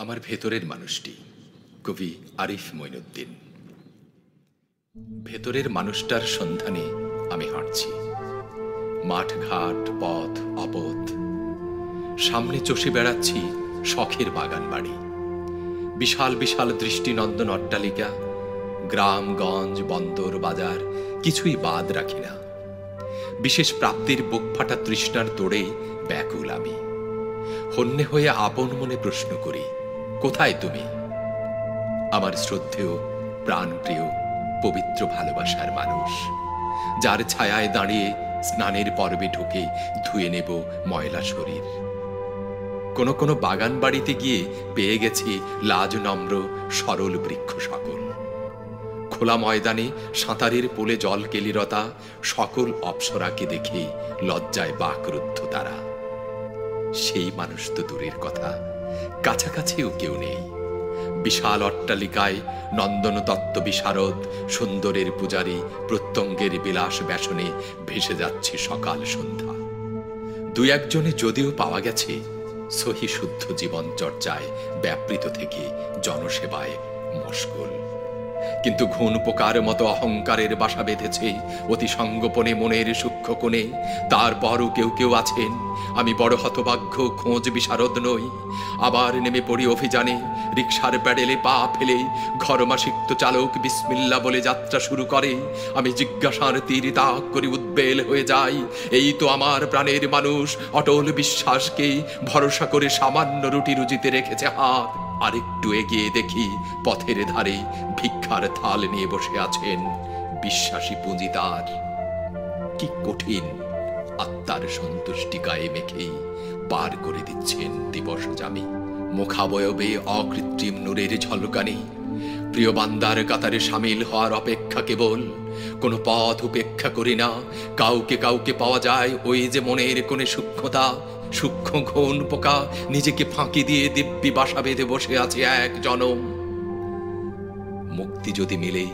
আমার ভেতরের মানুষটি কবি আরিফ মঈনুদ্দিন। ভেতরের মানুষটার সন্ধানে আমি হাঁটছি, মাঠঘাট পথ অপথ। সামনে চষে বেড়াচ্ছি শখের বাগান বাড়ি, বিশাল বিশাল দৃষ্টিনন্দন অট্টালিকা, গ্রামগঞ্জ বন্দর বাজার কিছুই বাদ রাখি না। বিশেষ প্রাপ্তির বুক ফাটা তৃষ্ণার তোড়ে ব্যাকুল আমি। হন্যে হয়ে আপন মনে প্রশ্ন করি, কোথায় তুমি? আমার শ্রদ্ধেয় প্রাণপ্রিয় পবিত্র ভালোবাসার মানুষ, যার ছায়ায় দাঁড়িয়ে স্নানের পর্বে ঢুকে ধুয়ে নেব ময়লা শরীর। কোনো কোনো বাগান বাড়িতে গিয়ে পেয়ে গেছি লাজ নম্র সরল বৃক্ষ সকল। খোলা ময়দানে সাঁতারের পোলে জল কেলিরতা সকল অপ্সরাকে দেখে লজ্জায় বাকরুদ্ধ তারা। সেই মানুষ তো দূরের কথা, কাছাকাছিও কেউ নেই। বিশাল অট্টালিকায় নন্দন তত্ত্ব বিশারদ সুন্দরের পূজারী প্রত্যঙ্গের বিলাস ব্যসনে ভেসে যাচ্ছে সকাল সন্ধ্যা। দুই একজনে যদিও পাওয়া গেছে সহি শুদ্ধ জীবন চর্চায় ব্যাপৃত থেকে জনসেবায় মশগুল, কিন্তু ঘুণ পোকার মতো অহংকারের বাসা বেঁধেছে অতি সঙ্গোপনে মনের সূক্ষ্ম কোণে। তারপরও কেউ কেউ আছেন, আমি বড় হতভাগ্য খোঁজ বিশারদ নই। আবার নেমে পড়ি অভিযানে, রিকশার প্যাডেলে পা ফেলে ঘরমাসিক্ত চালক বিসমিল্লা বলে যাত্রা শুরু করে। আমি জিজ্ঞাসার তীর তাক করে উদ্বেল হয়ে যাই। এই তো আমার প্রাণের মানুষ, অটল বিশ্বাসকে ভরসা করে সামান্য রুটি রুজিতে রেখেছে হাত। আরেকটু এগিয়ে দেখি পথের ধারে ভিক্ষার থাল নিয়ে বসে আছেন বিশ্বাসী পুঁজিদার। কি কঠিন আত্মার সন্তুষ্টি গায়ে মেখেই পার করে দিচ্ছেন দিবস জামি। মুখাবয়বে অকৃত্রিম নূরের ঝলকানি, প্রিয় বান্দার কাতারে সামিল হওয়ার অপেক্ষা কেবল। কোনো পথ উপেক্ষা করি না, কাউকে কাউকে পাওয়া যায় ওই যে মনের কোণে সূক্ষ্মতা। সূক্ষ্ম ঘন পোকা নিজেকে ফাঁকি দিয়ে দিব্যি বাসা বেঁধে বসে আছে এক জনম। মুক্তি যদি মিলে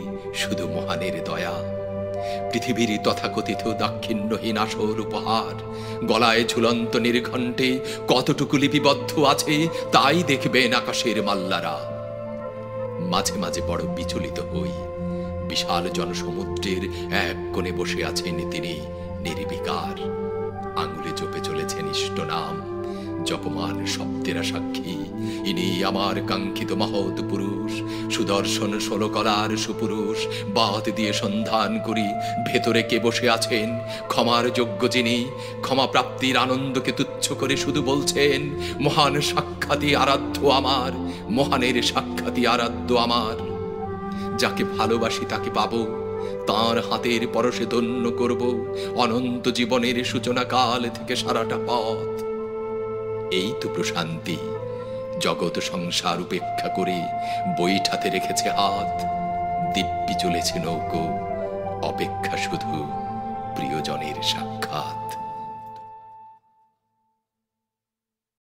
শুধু মহানের দয়া, পৃথিবীর তথাকথিত দাক্ষিণ্যহীন আসর উপহার গলায় ঝুলন্ত নির্ঘণ্টে কতটুকু লিপিবদ্ধ আছে তাই দেখবেন আকাশের মাল্লারা। মাঝে মাঝে বড় বিচলিত হই, বিশাল জনসমুদ্রের এক কোণে বসে আছেন তিনি নির্বিকার। আঙুলে চপে চলেছেন ইষ্ট নাম, জপমান শব্দেরা সাক্ষী। ইনি আমার কাঙ্ক্ষিত মহৎ পুরুষ, সুদর্শন ষোলকলার সুপুরুষ। বাদ দিয়ে সন্ধান করি ভেতরে কে বসে আছেন ক্ষমার যোগ্য যিনি। ক্ষমা প্রাপ্তির আনন্দকে তুচ্ছ করে শুধু বলছেন, মহান সাক্ষাৎই আরাধ্য আমার, মহানের সাক্ষাৎই আরাধ্য আমার। যাকে ভালোবাসি তাকে পাবো, তাঁর হাতের পরশে ধন্য করব অনন্ত জীবনের সূচনা কাল থেকে সারাটা পথ। এই তো প্রশান্তি, জগৎ সংসার উপেক্ষা করে বৈঠাতে রেখেছে হাত। দিব্যি চলেছে নৌকো, অপেক্ষা শুধু প্রিয়জনের সাক্ষাৎ।